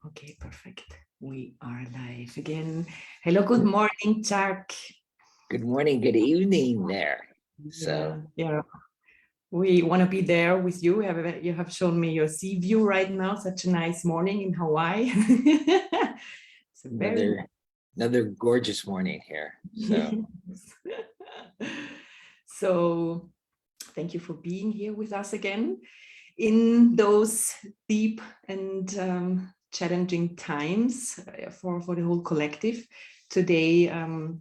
Okay, perfect. We are live again. Hello, good morning, Jack. Good morning, good evening there. Yeah. We want to be there with you. You have shown me your sea view right now. Such a nice morning in Hawaii. It's a another gorgeous morning here. So thank you for being here with us again in those deep and challenging times for the whole collective. Today,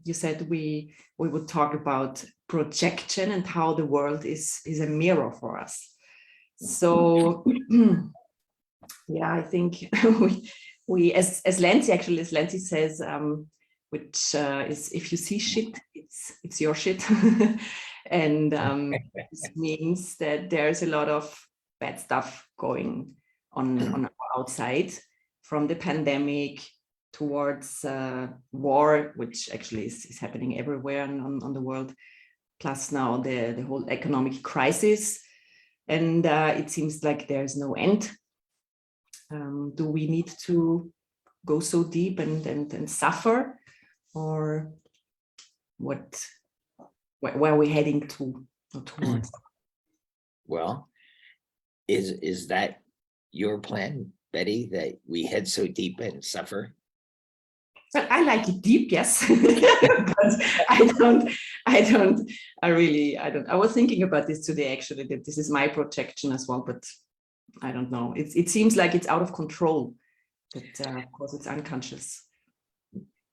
you said we would talk about projection and how the world is a mirror for us. So, yeah, I think we as Lancy says, which is if you see shit, it's your shit, and this means that there's a lot of bad stuff going on outside, from the pandemic towards war, which actually is happening everywhere on the world, plus now the whole economic crisis, and it seems like there's no end. Do we need to go so deep and suffer, or where are we heading towards? Well, is that your plan, Betty, that we head so deep and suffer? Well, I like it deep, yes. But I was thinking about this today, actually, that this is my projection as well, but I don't know. It seems like it's out of control, but of course it's unconscious.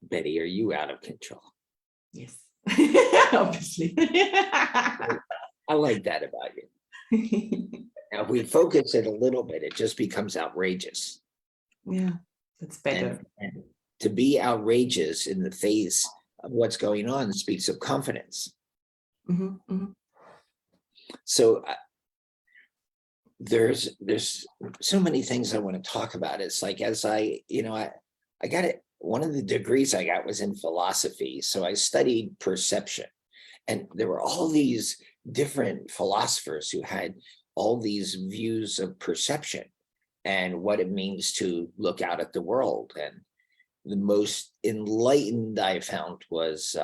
Betty, are you out of control? Yes, obviously. I like that about you. Now, if we focus it a little bit, it just becomes outrageous. Yeah, that's better. And to be outrageous in the face of what's going on speaks of confidence. Mm-hmm, mm-hmm. So there's so many things I want to talk about. It's like, as I got it. One of the degrees I got was in philosophy. So I studied perception, and there were all these different philosophers who had all these views of perception and what it means to look out at the world. And the most enlightened I found was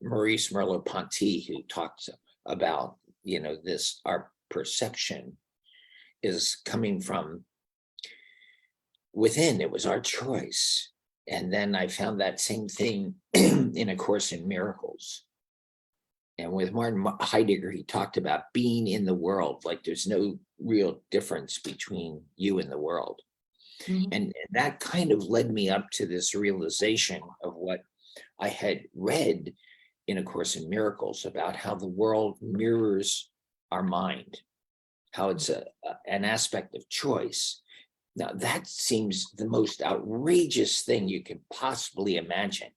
Maurice Merleau-Ponty, who talks about, this, our perception is coming from within. It was our choice. And then I found that same thing in A Course in Miracles. And with Martin Heidegger, he talked about being in the world, like there's no real difference between you and the world. Mm-hmm. And that kind of led me up to this realization of what I had read in A Course in Miracles about how the world mirrors our mind, how it's an aspect of choice. Now, that seems the most outrageous thing you could possibly imagine.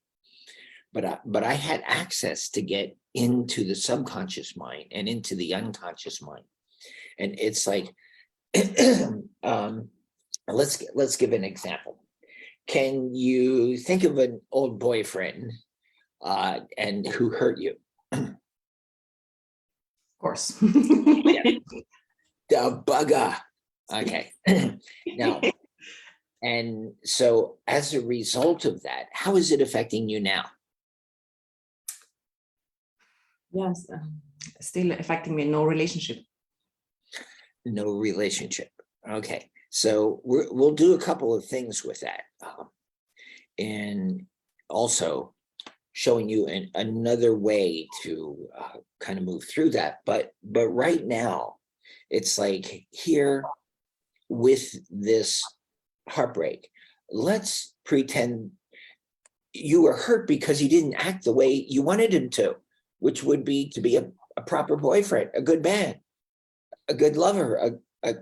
But I had access to get into the subconscious mind and into the unconscious mind. And it's like, let's give an example. Can you think of an old boyfriend and who hurt you? Of course. Yeah. The bugger. Okay. Now, and so as a result of that, how is it affecting you now? Yes, still affecting me. No relationship. No relationship. Okay. So we'll do a couple of things with that. And also showing you another way to kind of move through that. But right now, it's like here with this heartbreak, let's pretend you were hurt because he didn't act the way you wanted him to, which would be to be a proper boyfriend, a good man, a good lover, a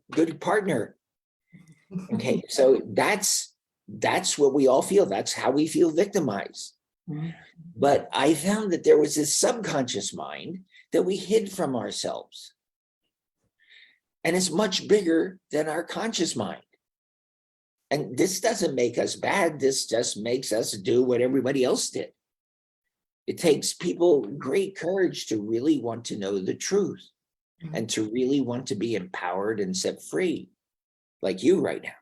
good partner. Okay, so that's what we all feel. That's how we feel victimized. Mm-hmm. But I found that there was this subconscious mind that we hid from ourselves. And it's much bigger than our conscious mind. And this doesn't make us bad. This just makes us do what everybody else did. It takes people great courage to really want to know the truth, mm-hmm. and to really want to be empowered and set free, like you right now.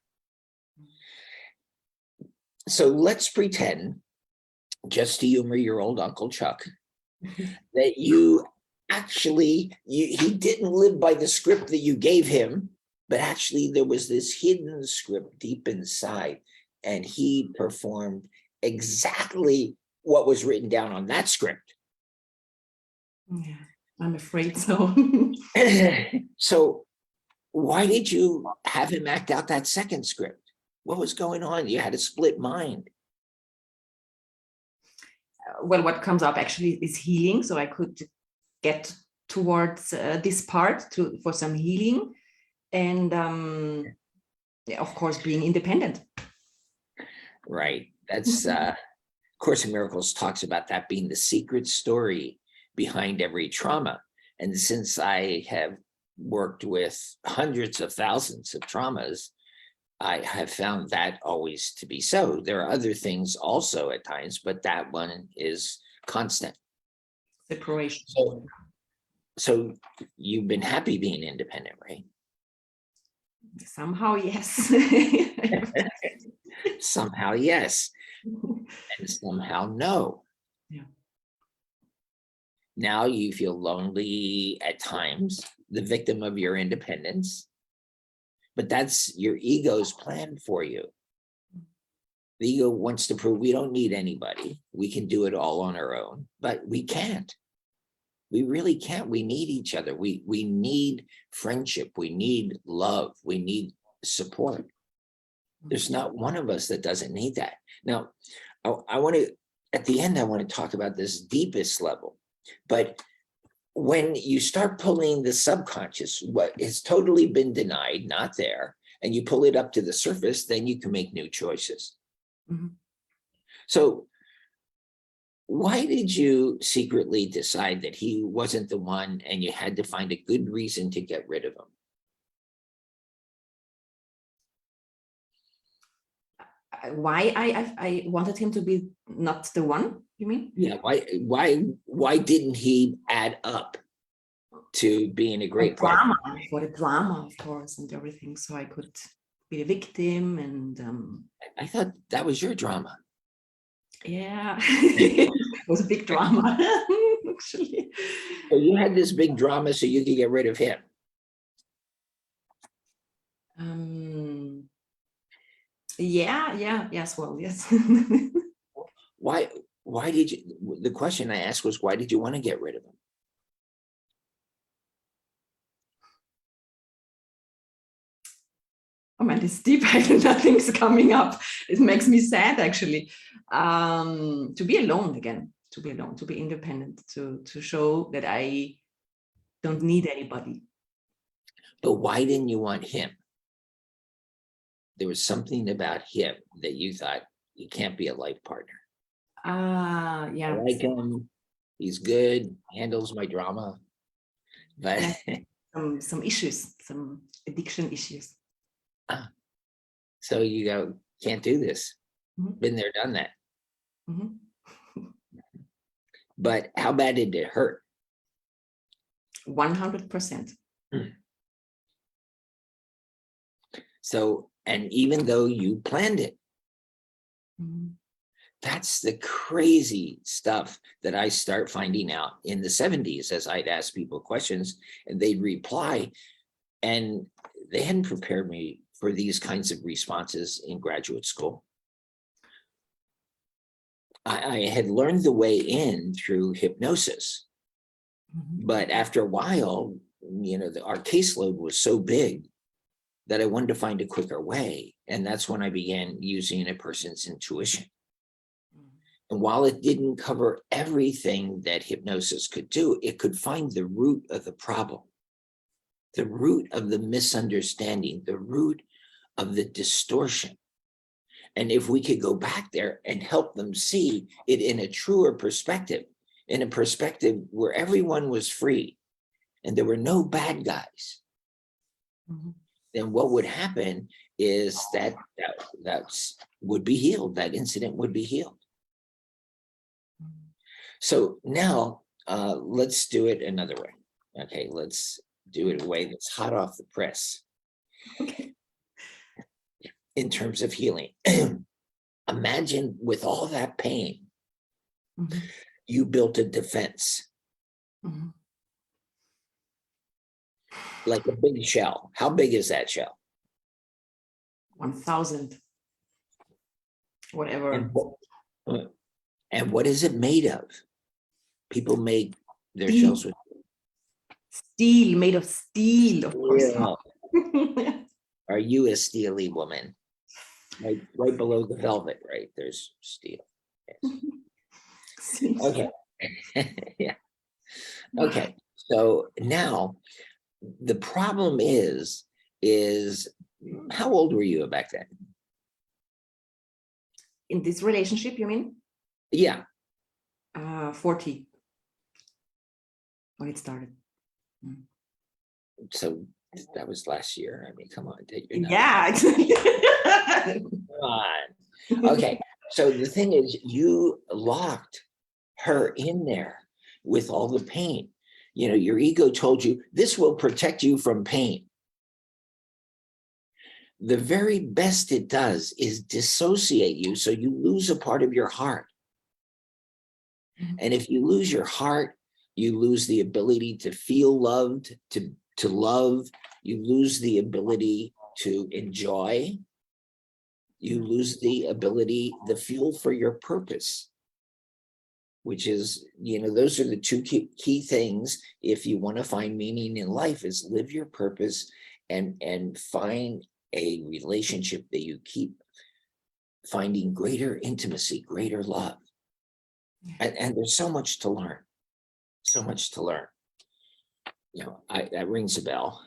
So let's pretend, just to humor your old Uncle Chuck, that you actually, he didn't live by the script that you gave him, but actually there was this hidden script deep inside, and he performed exactly what was written down on that script. Yeah, I'm afraid so. So why did you have him act out that second script? What was going on? You had a split mind. Well, what comes up actually is healing, so I could get towards this part for some healing, and yeah, of course, being independent. Right. That's Course in Miracles talks about that being the secret story behind every trauma. And since I have worked with hundreds of thousands of traumas, I have found that always to be so. There are other things also at times, but that one is constant. Separation. So you've been happy being independent, right? Somehow, yes. Somehow, yes. And somehow, no. Yeah. Now you feel lonely at times, the victim of your independence, but that's your ego's plan for you. The ego wants to prove we don't need anybody. We can do it all on our own, but we can't. We really can't. We need each other. We need friendship. We need love. We need support. There's not one of us that doesn't need that. Now, I want to, at the end, I want to talk about this deepest level. But when you start pulling the subconscious, what has totally been denied, not there, and you pull it up to the surface, then you can make new choices. Mm-hmm. So why did you secretly decide that he wasn't the one and you had to find a good reason to get rid of him? Why I wanted him to be not the one, you mean? Yeah, why didn't he add up to being a great partner? For the drama, of course, and everything, so I could be the victim, and I thought that was your drama. yeah, it was a big drama, actually. So you had this big drama so you could get rid of him. Yes, well, yes. Why did you, the question I asked was, why did you want to get rid of him? Oh man, this deep, nothing's coming up. It makes me sad, actually. To be alone again, to be alone, to be independent, to show that I don't need anybody. But why didn't you want him? There was something about him that you thought, he can't be a life partner. Yeah. I like him. He's good, handles my drama. But some issues, some addiction issues. So you go, can't do this. Mm-hmm. Been there, done that. Mm-hmm. But how bad did it hurt? 100%. So, and even though you planned it, Mm-hmm. that's the crazy stuff that I start finding out in the 70s as I'd ask people questions and they'd reply. And they hadn't prepared me for these kinds of responses in graduate school. I had learned the way in through hypnosis, but after a while, our caseload was so big that I wanted to find a quicker way. And that's when I began using a person's intuition. And while it didn't cover everything that hypnosis could do, it could find the root of the problem, the root of the misunderstanding, the root of the distortion. And if we could go back there and help them see it in a truer perspective, in a perspective where everyone was free and there were no bad guys, then what would happen is that would be healed. That incident would be healed. So now let's do it another way. Okay, let's do it a way that's hot off the press. Okay. In terms of healing. imagine with all that pain, Mhm. you built a defense, Mhm. like a big shell. How big is that shell? 1,000, whatever. And what is it made of? People make their Steel. shells with Steel, made of steel, of course. steel. Are you a steely woman? Right below the velvet, right? There's steel. Yes. Okay. Yeah. Okay. So now the problem is how old were you back then? In this relationship, you mean? Yeah. 40 when it started. So that was last year. I mean, come on. You're not Yeah. Come on. Okay. So the thing is, you locked her in there with all the pain. You know, your ego told you this will protect you from pain. The very best it does is dissociate you so you lose a part of your heart. And if you lose your heart, you lose the ability to feel loved, to love, you lose the ability to enjoy, you lose the ability, the fuel for your purpose, which is, you know, those are the two key things. If you want to find meaning in life, is live your purpose and find a relationship that you keep finding greater intimacy, greater love. And there's so much to learn, so much to learn. You know, that rings a bell.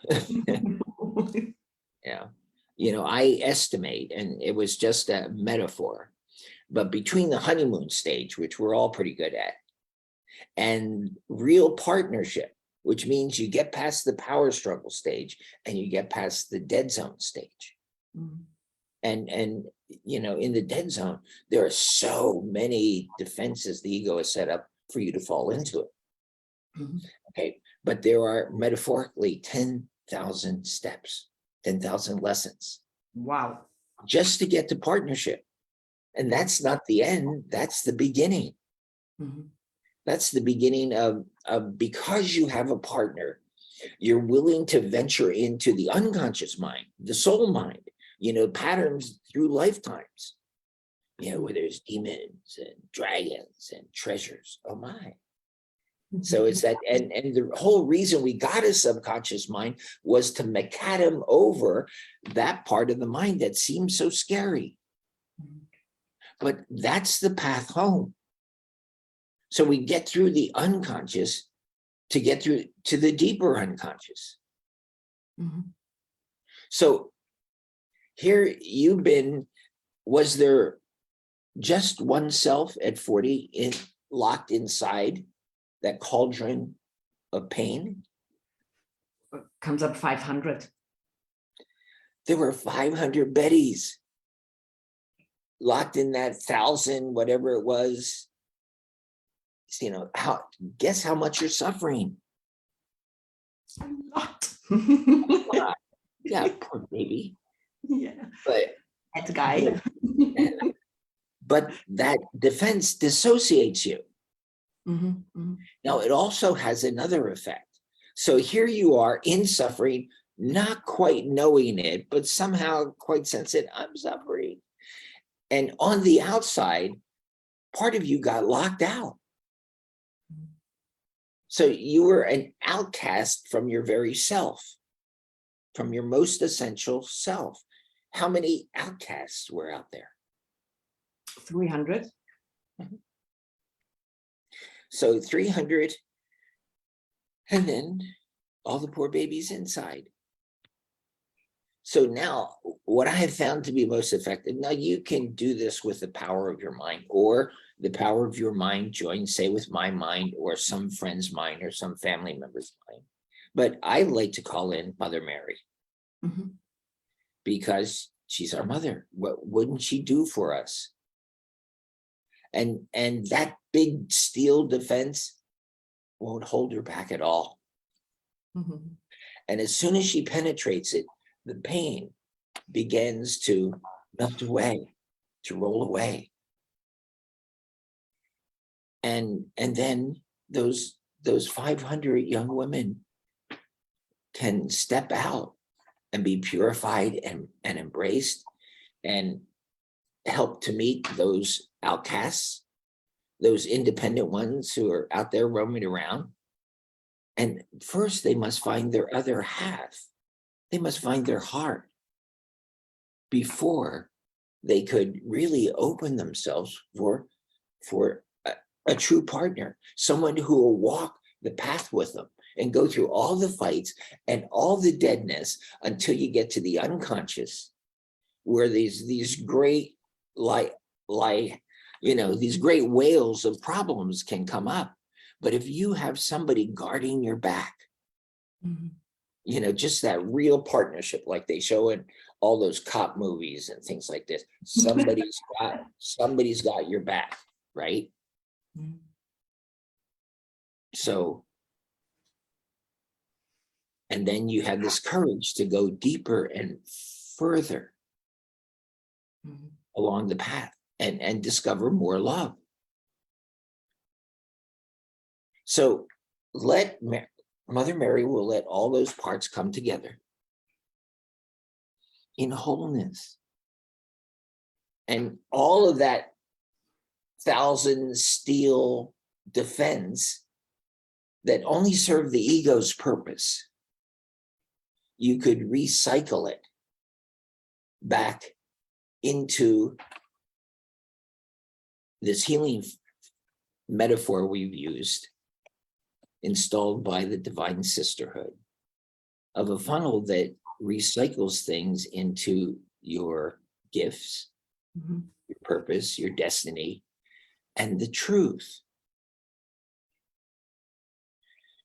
Yeah. You know, I estimate, and it was just a metaphor, but between the honeymoon stage, which we're all pretty good at, and real partnership, which means you get past the power struggle stage and you get past the dead zone stage. And you know, in the dead zone, there are so many defenses the ego has set up for you to fall into it. Okay, but there are metaphorically 10,000 steps, 10,000 lessons. Wow. Just to get to partnership. And that's not the end, that's the beginning. That's the beginning of because you have a partner, you're willing to venture into the unconscious mind, the soul mind, you know, patterns through lifetimes, you know, where there's demons and dragons and treasures. Oh my. So it's that, and the whole reason we got a subconscious mind was to macadam over that part of the mind that seems so scary. But that's the path home. So we get through the unconscious to get through to the deeper unconscious. So here you've been, was there just one self at 40 locked inside that cauldron of pain? Comes up 500. There were 500 Bettys locked in that 1,000, whatever it was. You know, guess how much you're suffering? A lot. Yeah, poor baby. Yeah. But That guy. but that defense dissociates you. Now, it also has another effect. So here you are in suffering, not quite knowing it, but somehow quite sensing I'm suffering. And on the outside, part of you got locked out. So you were an outcast from your very self, from your most essential self. How many outcasts were out there? 300. So 300, and then all the poor babies inside. So now what I have found to be most effective, now you can do this with the power of your mind, or the power of your mind join, say, with my mind or some friend's mind or some family member's mind. But I like to call in Mother Mary because she's our mother. What wouldn't she do for us? And that big steel defense won't hold her back at all. And as soon as she penetrates it, the pain begins to melt away, to roll away. And then those 500 young women can step out and be purified and embraced and help to meet those outcasts, those independent ones who are out there roaming around. And first they must find their other half. They must find their heart before they could really open themselves for a true partner, someone who will walk the path with them and go through all the fights and all the deadness until you get to the unconscious, where these great these great whales of problems can come up. But if you have somebody guarding your back, just that real partnership like they show in all those cop movies and things like this, somebody's got your back, right? So, and then you have this courage to go deeper and further along the path and discover more love. So Mother Mary will let all those parts come together in wholeness. And all of that 1,000 steel defense that only served the ego's purpose, you could recycle it back into this healing metaphor we've used, installed by the Divine Sisterhood, of a funnel that recycles things into your gifts, your purpose, your destiny, and the truth.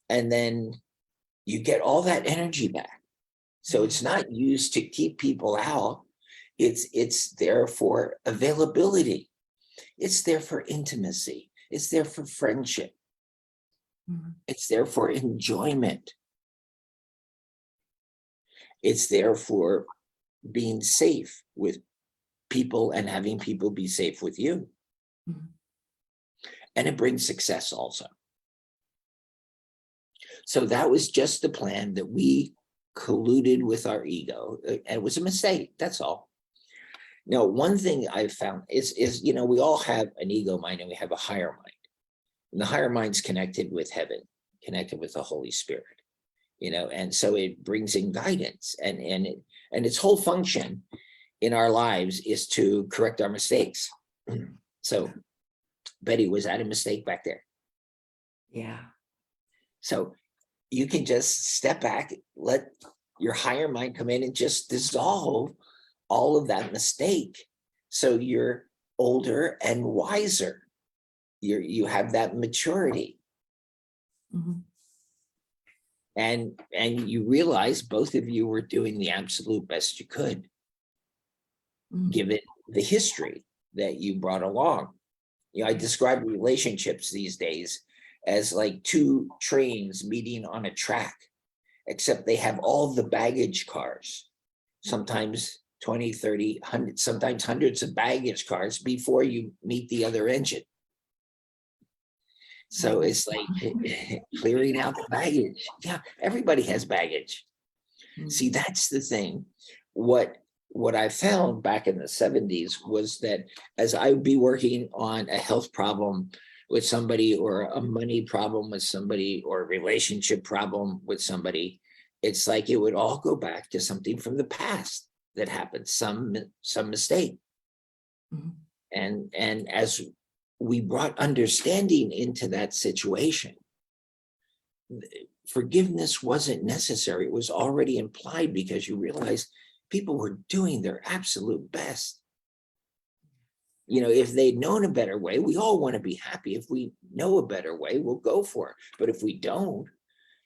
And then you get all that energy back. So it's not used to keep people out. It's there for availability. It's there for intimacy. It's there for friendship. It's there for enjoyment. It's there for being safe with people and having people be safe with you. And it brings success also. So that was just the plan that we colluded with our ego. And it was a mistake, that's all. Now, one thing I've found is we all have an ego mind and we have a higher mind. And the higher mind's connected with heaven, connected with the Holy Spirit, and so it brings in guidance, and its whole function in our lives is to correct our mistakes. So, Betty, was that a mistake back there? Yeah. So you can just step back, let your higher mind come in and just dissolve all of that mistake. So you're older and wiser. You have that maturity. And you realize both of you were doing the absolute best you could, given the history that you brought along. I describe relationships these days as like two trains meeting on a track, except they have all the baggage cars, sometimes 20, 30, 100, sometimes hundreds of baggage cars before you meet the other engine. So it's like clearing out the baggage. Yeah, everybody has baggage. See, that's the thing. What I found back in the 70s was that as I would be working on a health problem with somebody, or a money problem with somebody, or a relationship problem with somebody, it's like it would all go back to something from the past that happened, some mistake. And as we brought understanding into that situation, forgiveness wasn't necessary. It was already implied, because you realize people were doing their absolute best. If they'd known a better way, we all want to be happy. If we know a better way, we'll go for it. But if we don't,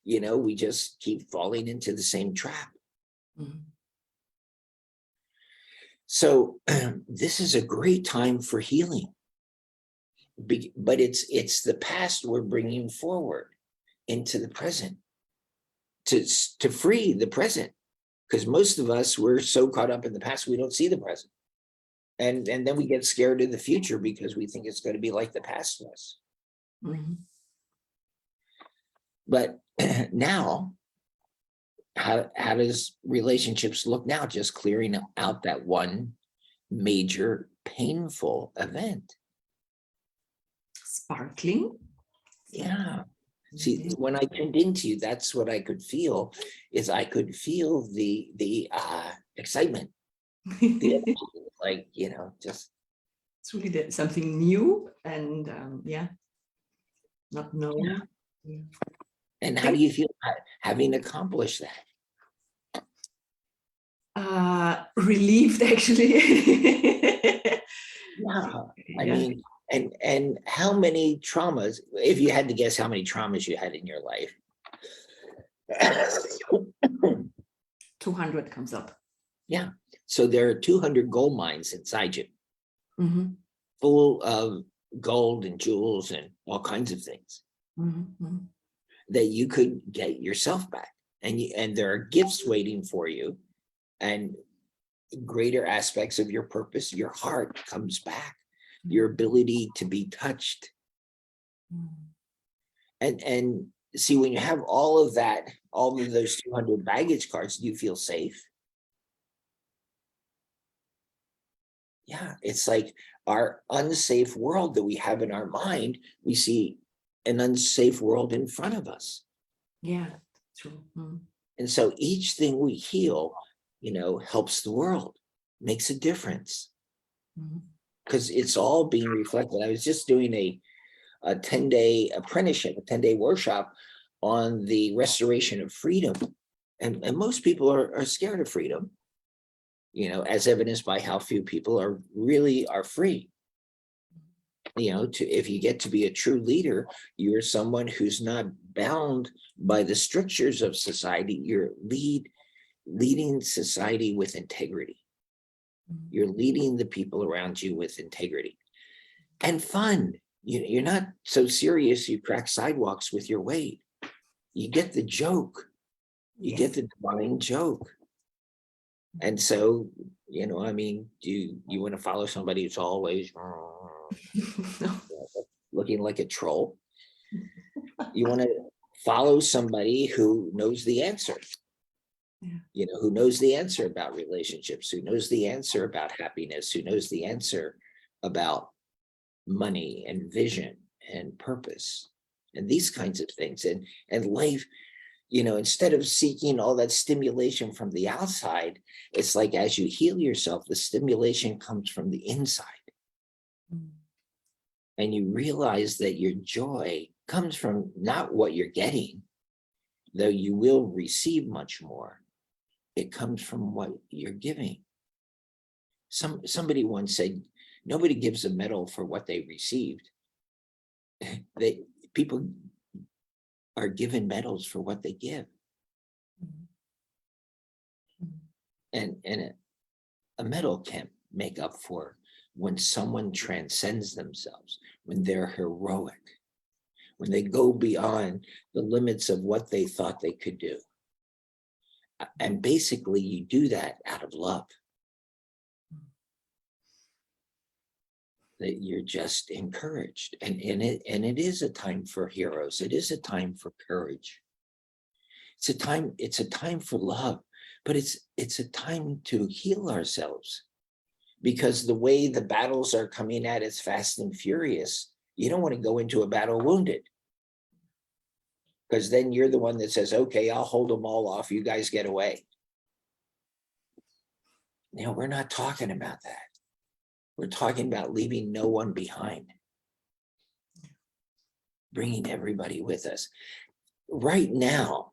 we just keep falling into the same trap. So this is a great time for healing. But it's the past we're bringing forward into the present to free the present, because most of us, we're so caught up in the past we don't see the present. And then we get scared of the future because we think it's going to be like the past was. Mhm. But now, how does relationships look now? Just clearing out that one major painful event. Sparkling. Yeah. See, Mhm. when I tuned into you, that's what I could feel, is I could feel the excitement. The like, just It's really something new and yeah, not yeah. known. Yeah. And how do Thank you feel having accomplished that? relieved actually. Yeah. I Yeah. mean, and how many traumas, if you had to guess how many traumas you had in your life? 200 comes up. Yeah. So there are 200 gold mines inside you, Mhm. full of gold and jewels and all kinds of things Mhm. Mhm. that you could get yourself back. And there are gifts waiting for you, and greater aspects of your purpose. Your heart comes back, your ability to be touched. Mhm. And see, when you have all of that, all of those 200 baggage cards, do you feel safe? Yeah, it's like our unsafe world that we have in our mind. We see an unsafe world in front of us. Yeah, true. Mhm. And so each thing we heal, helps the world, makes a difference, Mhm. because it's all being reflected. I was just doing a 10-day apprenticeship, a 10-day workshop on the restoration of freedom. And most people are scared of freedom, as evidenced by how few people are free. If you get to be a true leader, you're someone who's not bound by the strictures of society. You're leading society with integrity. Mhm. You're leading the people around you with integrity and fun. You're not so serious you crack sidewalks with your weight. You get the joke. You get Yes. the divine joke. And so, I mean, do you want to follow somebody who's always No. looking like a troll? You want to follow somebody who knows the answer, Yeah. who knows the answer about relationships, who knows the answer about happiness, who knows the answer about money and vision and purpose and these kinds of things. And life, instead of seeking all that stimulation from the outside, it's like as you heal yourself, the stimulation comes from the inside. Mhm. And you realize that your joy comes from not what you're getting, though you will receive much more. It comes from what you're giving. Somebody once said, nobody gives a medal for what they received. People are given medals for what they give. Mhm. Mhm. And a medal can't make up for when someone transcends themselves, when they're heroic, when they go beyond the limits of what they thought they could do. And basically, you do that out of love. That you're just encouraged, and it is a time for heroes. It is a time for courage. It's a time for love, but it's a time to heal ourselves, because the way the battles are coming at us fast and furious, you don't want to go into a battle wounded, because then you're the one that says, okay, I'll hold them all off, you guys get away. We're not talking about that. We're talking about leaving no one behind, bringing everybody with us. Right now,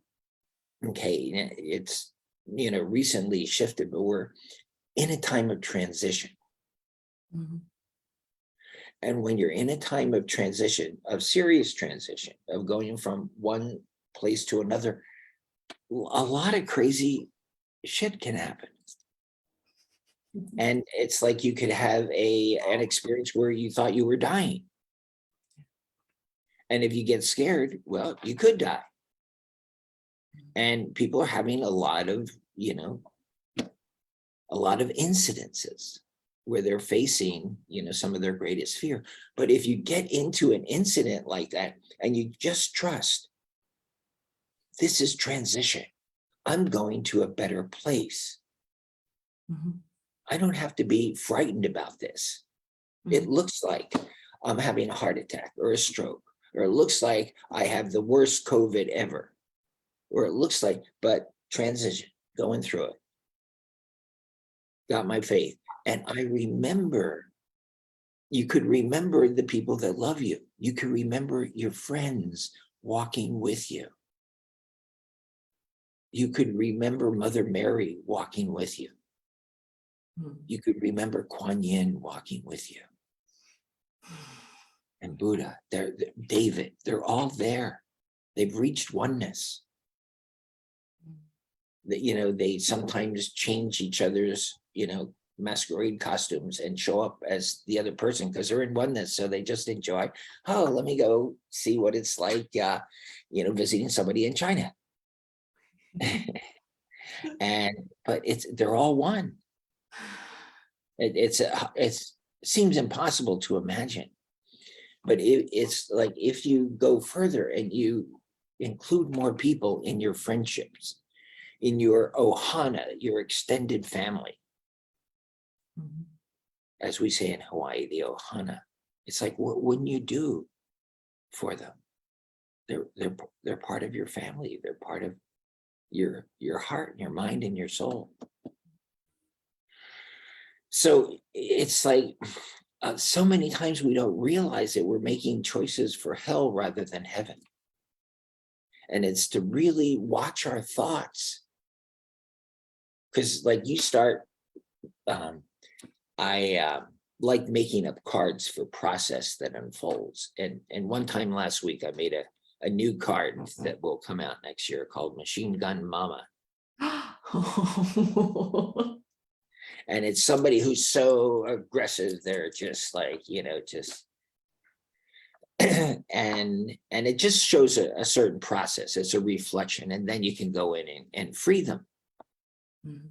okay, it's recently shifted, but we're in a time of transition. Mhm. And when you're in a time of transition, of serious transition, of going from one place to another, a lot of crazy shit can happen. And it's like you could have an experience where you thought you were dying. And if you get scared, well, you could die. And people are having a lot of incidences. where they're facing, some of their greatest fear. But if you get into an incident like that and you just trust, this is transition. I'm going to a better place. Mhm. I don't have to be frightened about this. It Mhm. looks like I'm having a heart attack or a stroke, or it looks like I have the worst COVID ever, or it looks like, but transition, going through it. Got my faith. And I remember, you could remember the people that love you. You could remember your friends walking with you. You could remember Mother Mary walking with you. Mhm. You could remember Kuan Yin walking with you. And Buddha, David, they're all there. They've reached oneness. That they sometimes change each other's, masquerade costumes and show up as the other person because they're in oneness. So they just enjoy, oh, let me go see what it's like, visiting somebody in China. But they're all one. It seems impossible to imagine, but it's like if you go further and you include more people in your friendships, in your ohana, your extended family, Mhm. as we say in Hawaii, the ohana, it's like, what wouldn't you do for them? They're part of your family. They're part of your heart, your mind, and your soul. So it's like so many times we don't realize that we're making choices for hell rather than heaven. And it's to really watch our thoughts. Because like you start, I like making up cards for process that unfolds. And one time last week, I made a new card that will come out next year called Machine Gun Mama. And it's somebody who's so aggressive, they're just like, just and it just shows a certain process. It's a reflection, and then you can go in and free them. Mhm.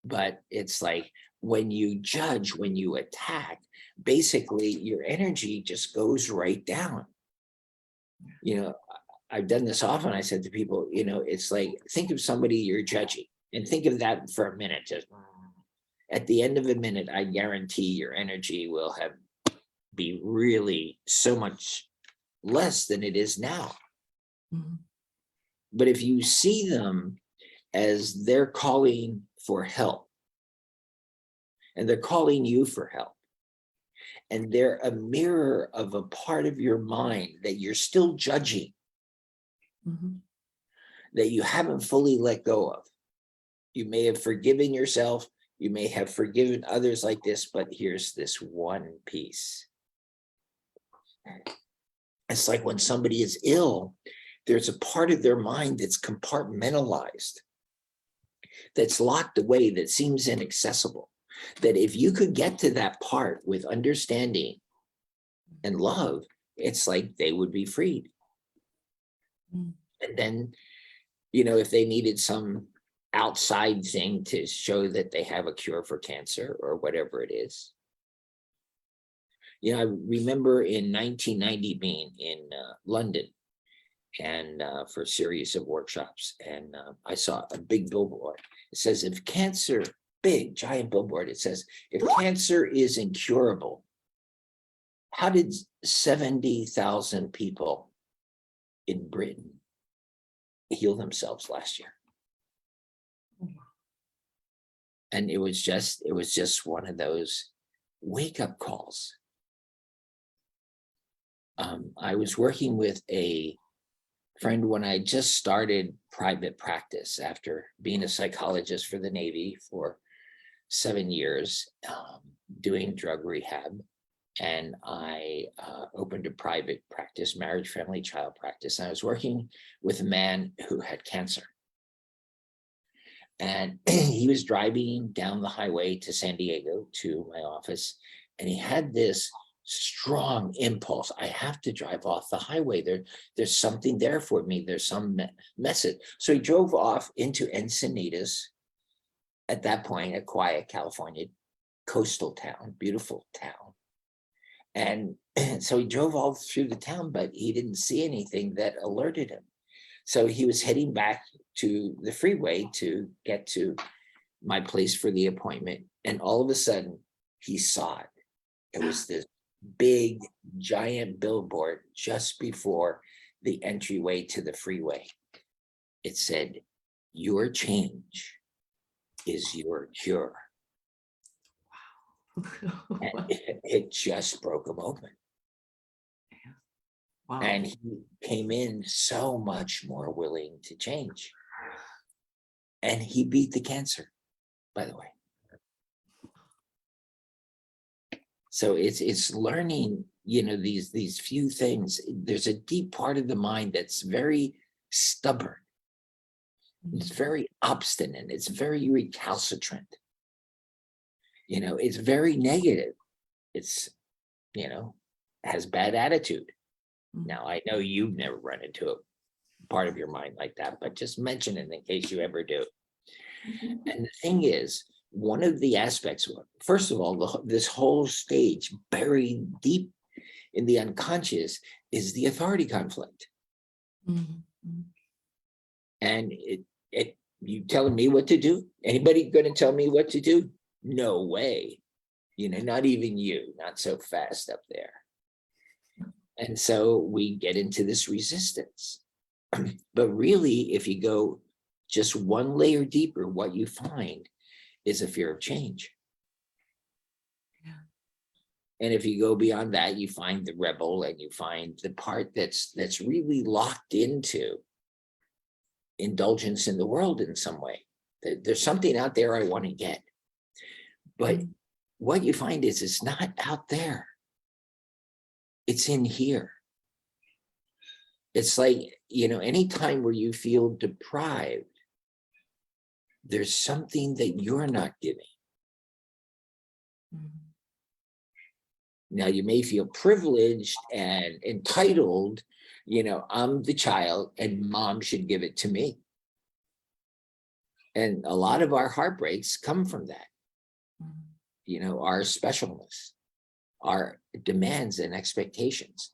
But it's like when you judge, when you attack, basically your energy just goes right down. I've done this often. I said to people, it's like, think of somebody you're judging and think of that for a minute. Just at the end of a minute, I guarantee your energy will be really so much less than it is now. Mhm. But if you see them as they're calling for help, and they're calling you for help, and they're a mirror of a part of your mind that you're still judging, Mhm. that you haven't fully let go of. You may have forgiven yourself, you may have forgiven others like this, but here's this one piece. It's like when somebody is ill, there's a part of their mind that's compartmentalized, that's locked away, that seems inaccessible. That if you could get to that part with understanding and love, it's like they would be freed. Mm. And then, if they needed some outside thing to show that they have a cure for cancer or whatever it is. I remember in 1990 being in London and for a series of workshops, and I saw a big billboard. It says, if cancer, big giant billboard, it says, if cancer is incurable, how did 70,000 people in Britain heal themselves last year? And it was just one of those wake-up calls. I was working with a friend when I just started private practice after being a psychologist for the Navy for 7 years, doing drug rehab. And I opened a private practice, marriage, family, child practice. And I was working with a man who had cancer. And he was driving down the highway to San Diego to my office. And he had this strong impulse. I have to drive off the highway. There's something there for me. There's some message. So he drove off into Encinitas, at that point, a quiet California coastal town, beautiful town. And so he drove all through the town, but he didn't see anything that alerted him. So he was heading back to the freeway to get to my place for the appointment. And all of a sudden, he saw it. It was this big, giant billboard just before the entryway to the freeway. It said, "Your change is your cure." And it just broke him open. Wow. And he came in so much more willing to change. And he beat the cancer, by the way. So it's learning, these few things. There's a deep part of the mind that's very stubborn. It's very obstinate. It's very recalcitrant. It's very negative. It's, has bad attitude. Now, I know you've never run into a part of your mind like that, but just mention it in case you ever do. And the thing is, one of the aspects, first of all, this whole stage buried deep in the unconscious is the authority conflict. And you telling me what to do? Anybody going to tell me what to do? No way. Not even you, not so fast up there. And so we get into this resistance. But really, if you go just one layer deeper, what you find is a fear of change. Yeah. And if you go beyond that, you find the rebel, and you find the part that's really locked into indulgence in the world in some way. There's something out there I want to get. But what you find is it's not out there. It's in here. It's like, any time where you feel deprived, there's something that you're not giving. Now, you may feel privileged and entitled, I'm the child and mom should give it to me. And a lot of our heartbreaks come from that. Our specialness, our demands and expectations.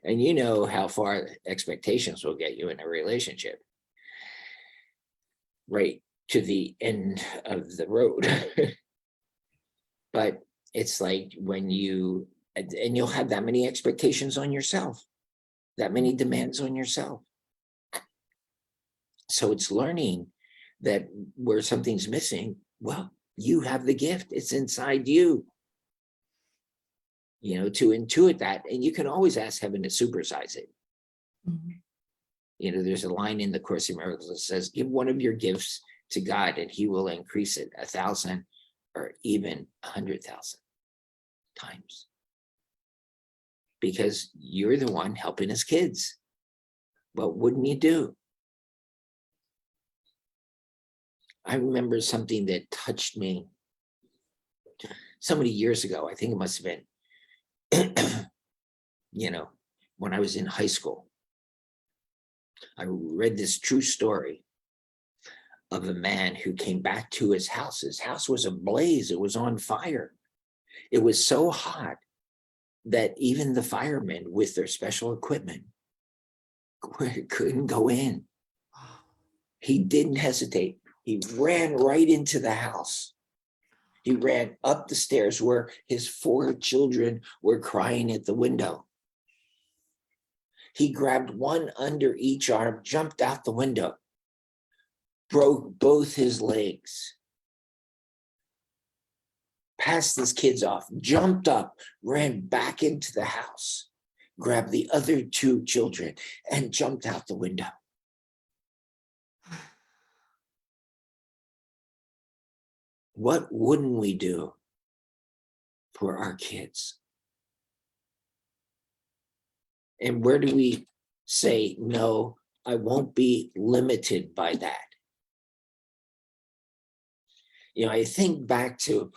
And you know how far expectations will get you in a relationship. Right to the end of the road. But it's like when you'll have that many expectations on yourself, that many demands on yourself. So it's learning that where something's missing, well, you have the gift. It's inside you. To intuit that. And you can always ask heaven to supersize it. There's a line in the Course in Miracles that says, give one of your gifts to God and he will increase it 1,000 or even 100,000 times. Because you're the one helping his kids. What wouldn't you do? I remember something that touched me so many years ago. I think it must have been, when I was in high school. I read this true story of a man who came back to his house. His house was ablaze. It was on fire. It was so hot that even the firemen with their special equipment couldn't go in. He didn't hesitate. He ran right into the house. He ran up the stairs where his 4 children were crying at the window. He grabbed one under each arm, jumped out the window, broke both his legs, passed his kids off, jumped up, ran back into the house, grabbed the other 2 children, and jumped out the window. What wouldn't we do for our kids? And where do we say, no, I won't be limited by that? I think back to,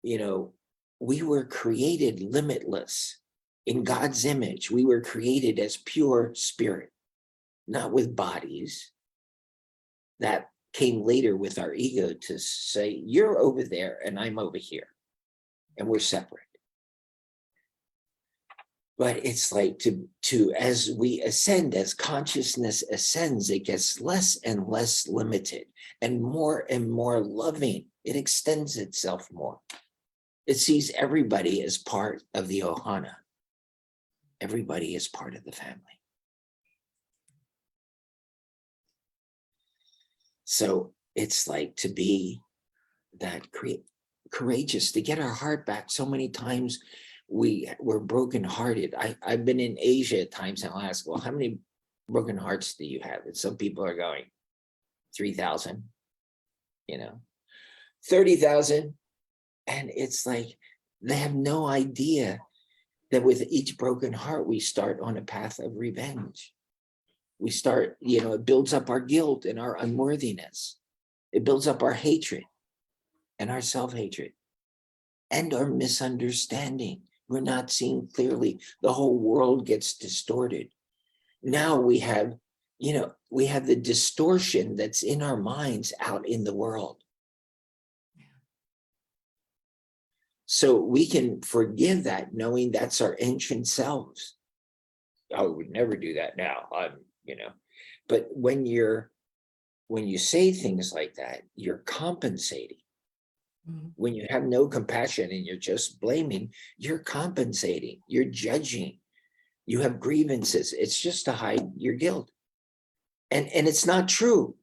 we were created limitless in God's image. We were created as pure spirit, not with bodies. That came later with our ego to say, you're over there and I'm over here. and we're separate. But it's like to as we ascend, as consciousness ascends, it gets less and less limited and more loving. It extends itself more. It sees everybody as part of the Ohana. Everybody is part of the family. So it's like to be that courageous, to get our heart back. So many times we're brokenhearted. I've been in Asia at times, and I'll ask, well, how many broken hearts do you have? And some people are going, 3,000, 30,000. And it's like, they have no idea that with each broken heart, we start on a path of revenge. We start, it builds up our guilt and our unworthiness. It builds up our hatred and our self-hatred and our misunderstanding. We're not seeing clearly. The whole world gets distorted. Now we have the distortion that's in our minds out in the world. So we can forgive that, knowing that's our ancient selves. I would never do that now. But when you say things like that, you're compensating. Mm-hmm. When you have no compassion and you're just blaming, you're compensating, you're judging, you have grievances. It's just to hide your guilt. And it's not true.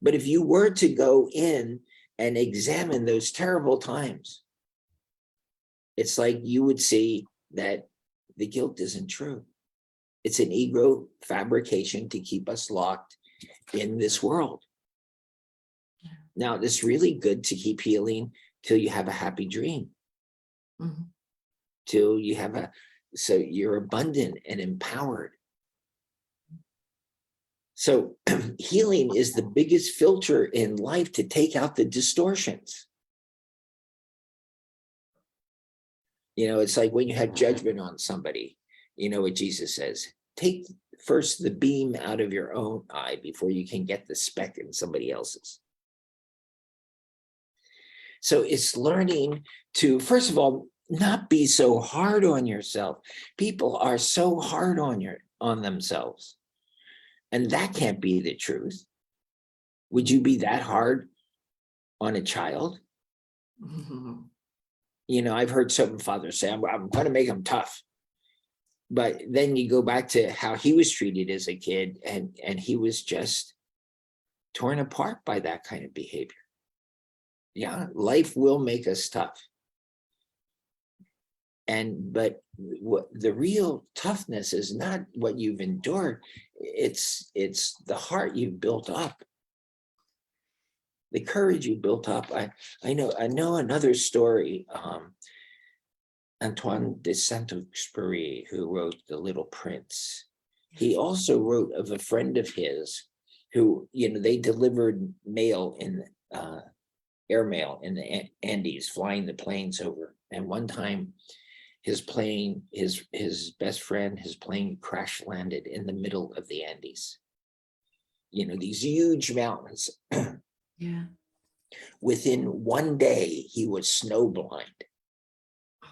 But if you were to go in and examine those terrible times, it's like you would see that the guilt isn't true. It's an ego fabrication to keep us locked in this world. Now, it's really good to keep healing till you have a happy dream. Mm-hmm. Till you have so you're abundant and empowered. So healing is the biggest filter in life to take out the distortions. It's like when you have judgment on somebody, what Jesus says, take first the beam out of your own eye before you can get the speck in somebody else's. So it's learning to, first of all, not be so hard on yourself. People are so hard on themselves. And that can't be the truth. Would you be that hard on a child? Mm-hmm. I've heard some fathers say, I'm going to make them tough. But then you go back to how he was treated as a kid, and he was just torn apart by that kind of behavior. Yeah, life will make us tough. But the real toughness is not what you've endured. It's the heart you've built up. The courage you built up. I know another story. Antoine de Saint-Exupéry, who wrote The Little Prince. He also wrote of a friend of his who, they delivered mail in airmail in the Andes, flying the planes over. And one time his plane, his best friend, his plane crash landed in the middle of the Andes. These huge mountains. Yeah. Within one day, he was snowblind.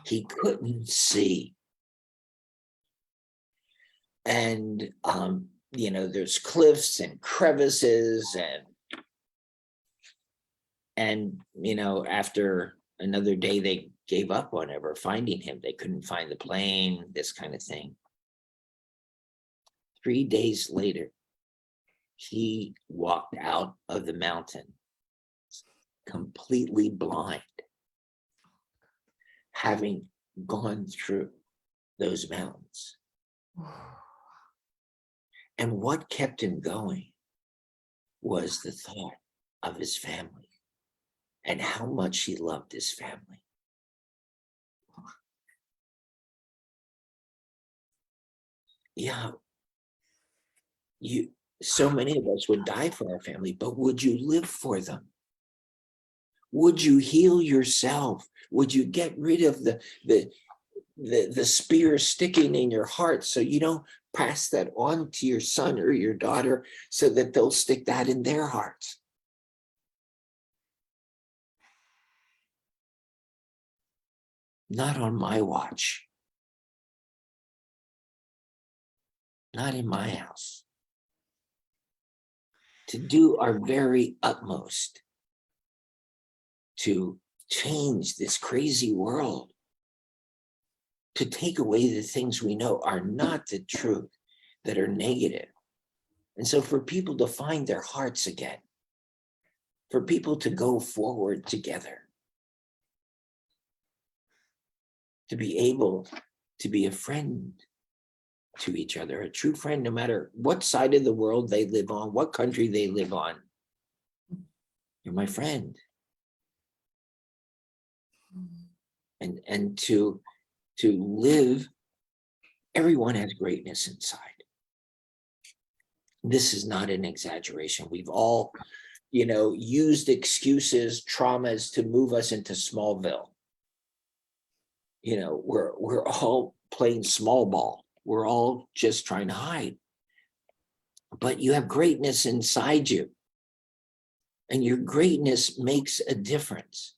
He couldn't see. And, there's cliffs and crevices and after another day, they gave up on ever finding him. They couldn't find the plane, this kind of thing. 3 days later, he walked out of the mountain completely blind, having gone through those mountains. And what kept him going was the thought of his family and how much he loved his family. Yeah, so many of us would die for our family, but would you live for them? Would you heal yourself? Would you get rid of the spear sticking in your heart so you don't pass that on to your son or your daughter so that they'll stick that in their hearts? Not on my watch. Not in my house. To do our very utmost to change this crazy world, to take away the things we know are not the truth, that are negative. And so for people to find their hearts again, for people to go forward together, to be able to be a friend to each other, a true friend, no matter what side of the world they live on, what country they live on. You're my friend. And to live, everyone has greatness inside. This is not an exaggeration. We've all, used excuses, traumas to move us into Smallville. We're all playing small ball. We're all just trying to hide. But you have greatness inside you. And your greatness makes a difference.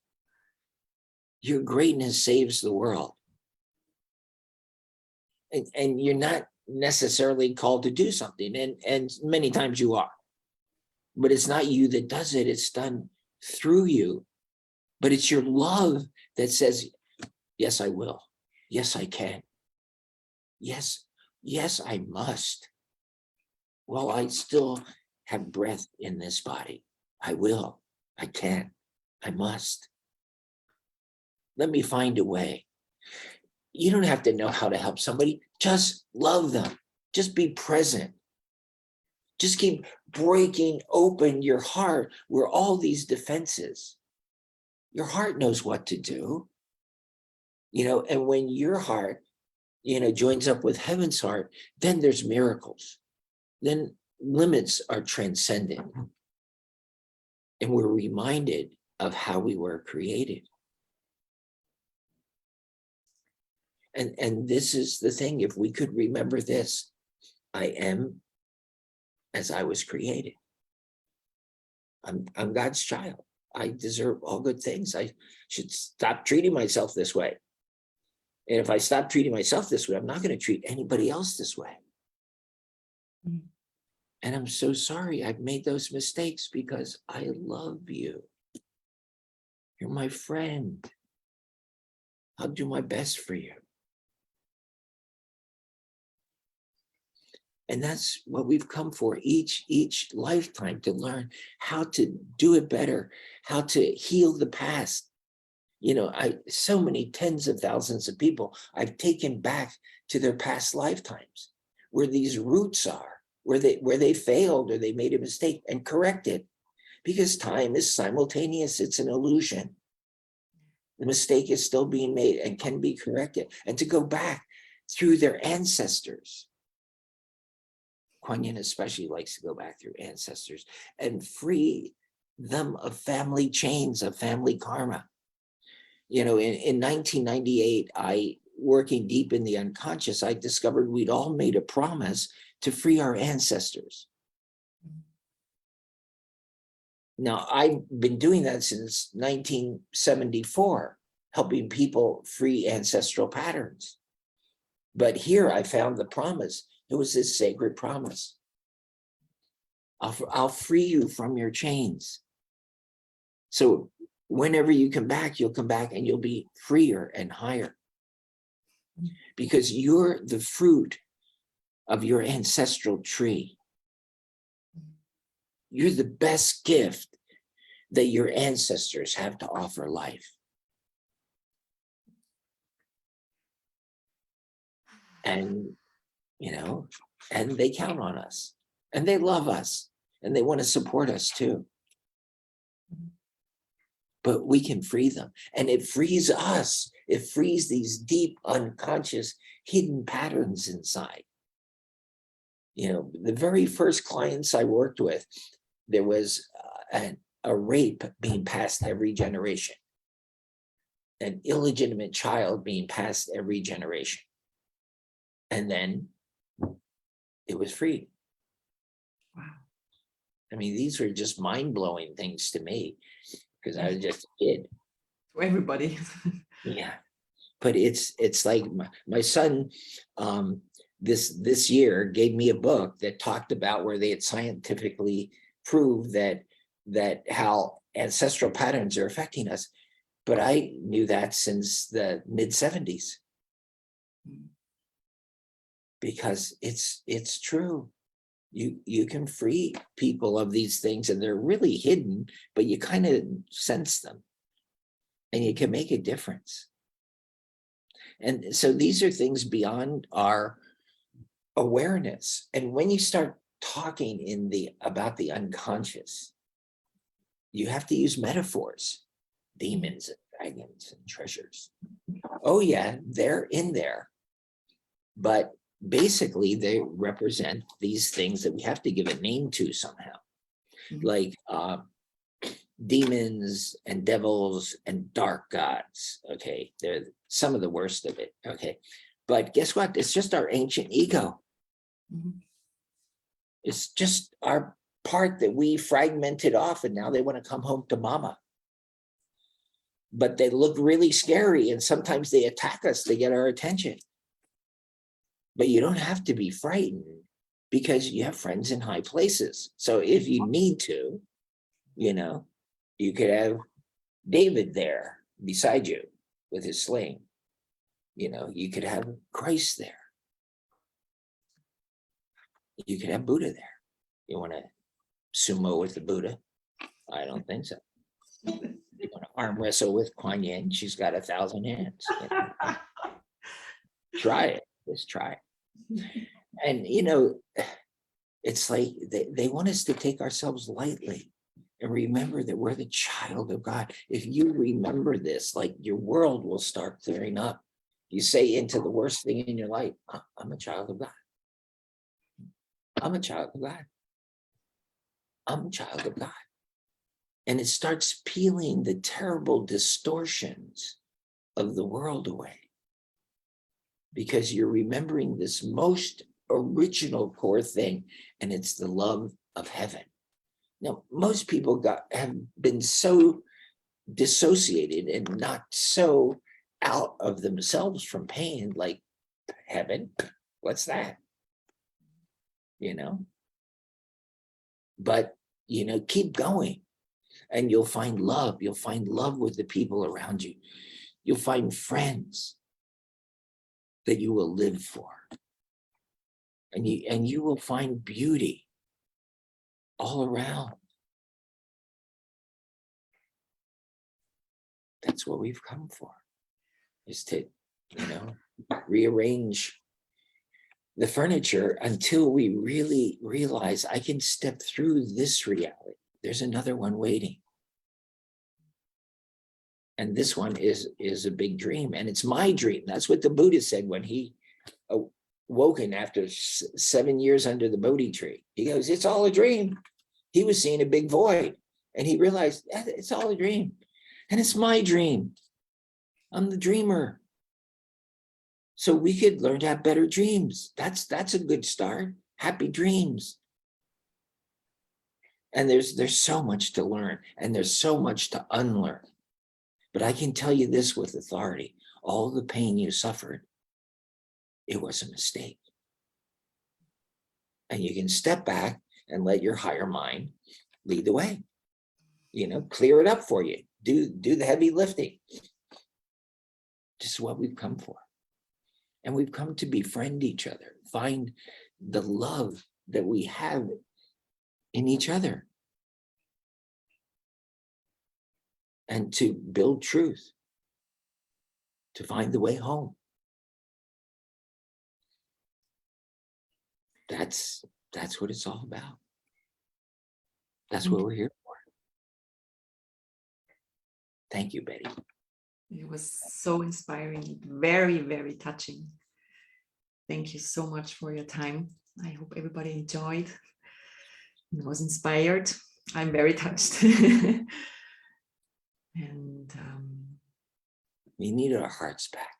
Your greatness saves the world. And you're not necessarily called to do something. And many times you are. But it's not you that does it. It's done through you. But it's your love that says, yes, I will. Yes, I can. Yes, I must. While I still have breath in this body, I will. I can. I must. Let me find a way. You don't have to know how to help somebody. Just love them. Just be present. Just keep breaking open your heart where all these defenses. Your heart knows what to do. And when your heart, joins up with heaven's heart, then there's miracles. Then limits are transcended. And we're reminded of how we were created. And this is the thing, if we could remember this, I am as I was created. I'm God's child. I deserve all good things. I should stop treating myself this way. And if I stop treating myself this way, I'm not going to treat anybody else this way. Mm. And I'm so sorry I've made those mistakes because I love you. You're my friend. I'll do my best for you. And that's what we've come for each lifetime, to learn how to do it better, how to heal the past. So many tens of thousands of people I've taken back to their past lifetimes, where these roots are, where they failed or they made a mistake, and corrected, because time is simultaneous. It's an illusion. The mistake is still being made and can be corrected, and to go back through their ancestors. Kuan Yin especially likes to go back through ancestors and free them of family chains, of family karma. In 1998, working deep in the unconscious, I discovered we'd all made a promise to free our ancestors. Now, I've been doing that since 1974, helping people free ancestral patterns. But here I found the promise. It was this sacred promise. I'll free you from your chains. So whenever you come back, you'll come back and you'll be freer and higher. Because you're the fruit of your ancestral tree. You're the best gift that your ancestors have to offer life. And, and they count on us, and they love us, and they want to support us too. But we can free them, and it frees us. It frees these deep, unconscious, hidden patterns inside. The very first clients I worked with, there was a rape being passed every generation, an illegitimate child being passed every generation. And then it was freed. Wow. I mean, these were just mind-blowing things to me, because I was just a kid. For everybody. Yeah. But it's like my son this year gave me a book that talked about where they had scientifically proved that how ancestral patterns are affecting us. But I knew that since the mid-70s. Because it's true. You can free people of these things, and they're really hidden, but you kind of sense them, and you can make a difference. And so these are things beyond our awareness. And when you start talking about the unconscious, you have to use metaphors, demons and dragons and treasures. Oh yeah, they're in there. But basically they represent these things that we have to give a name to somehow. Like demons and devils and dark gods. Okay, they're some of the worst of it. Okay, but guess what? It's just our ancient ego. It's just our part that we fragmented off, and now they want to come home to mama. But they look really scary, and sometimes they attack us to get our attention. But you don't have to be frightened, because you have friends in high places. So if you need to, you could have David there beside you with his sling. You could have Christ there. You could have Buddha there. You want to sumo with the Buddha? I don't think so. You want to arm wrestle with Kuan Yin? She's got 1,000 hands. Try it. Just try it. And it's like they want us to take ourselves lightly and remember that we're the child of God. If you remember this, like, your world will start clearing up. You say into the worst thing in your life, I'm a child of God. I'm a child of God. I'm a child of God. And it starts peeling the terrible distortions of the world away, because you're remembering this most original core thing, and it's the love of heaven. Now, most people have been so dissociated and not so out of themselves from pain, like, heaven, what's that? But keep going, and you'll find love. You'll find love with the people around you. You'll find friends that you will live for, and you will find beauty all around. That's what we've come for, is to rearrange the furniture until we really realize I can step through this reality. There's another one waiting. And this one is a big dream, and it's my dream. That's what the Buddha said when he awoken after 7 years under the Bodhi tree. He goes, it's all a dream. He was seeing a big void, and he realized it's all a dream, and it's my dream. I'm the dreamer. So we could learn to have better dreams. That's a good start. Happy dreams. And there's so much to learn, and there's so much to unlearn. But I can tell you this with authority: all the pain you suffered, it was a mistake. And you can step back and let your higher mind lead the way. Clear it up for you. Do the heavy lifting. This is what we've come for. And we've come to befriend each other, find the love that we have in each other, and to build truth, to find the way home. That's what it's all about. That's what we're here for. Thank you, Betty. It was so inspiring, very, very touching. Thank you so much for your time. I hope everybody enjoyed and was inspired. I'm very touched. And we need our hearts back.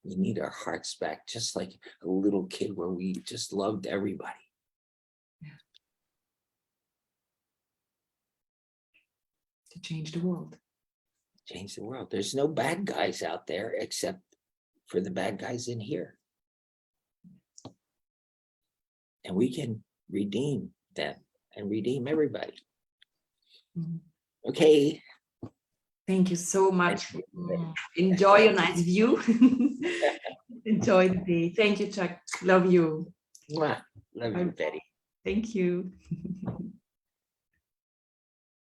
We need our hearts back, just like a little kid where we just loved everybody. Yeah. To change the world. change the world. There's no bad guys out there except for the bad guys in here. And we can redeem them and redeem everybody. Mhm. Okay. Thank you so much. Thank you. Enjoy your nice view. Enjoy the day. Thank you, Chuck. Love you. Mwah. Love you, Betty. Thank you.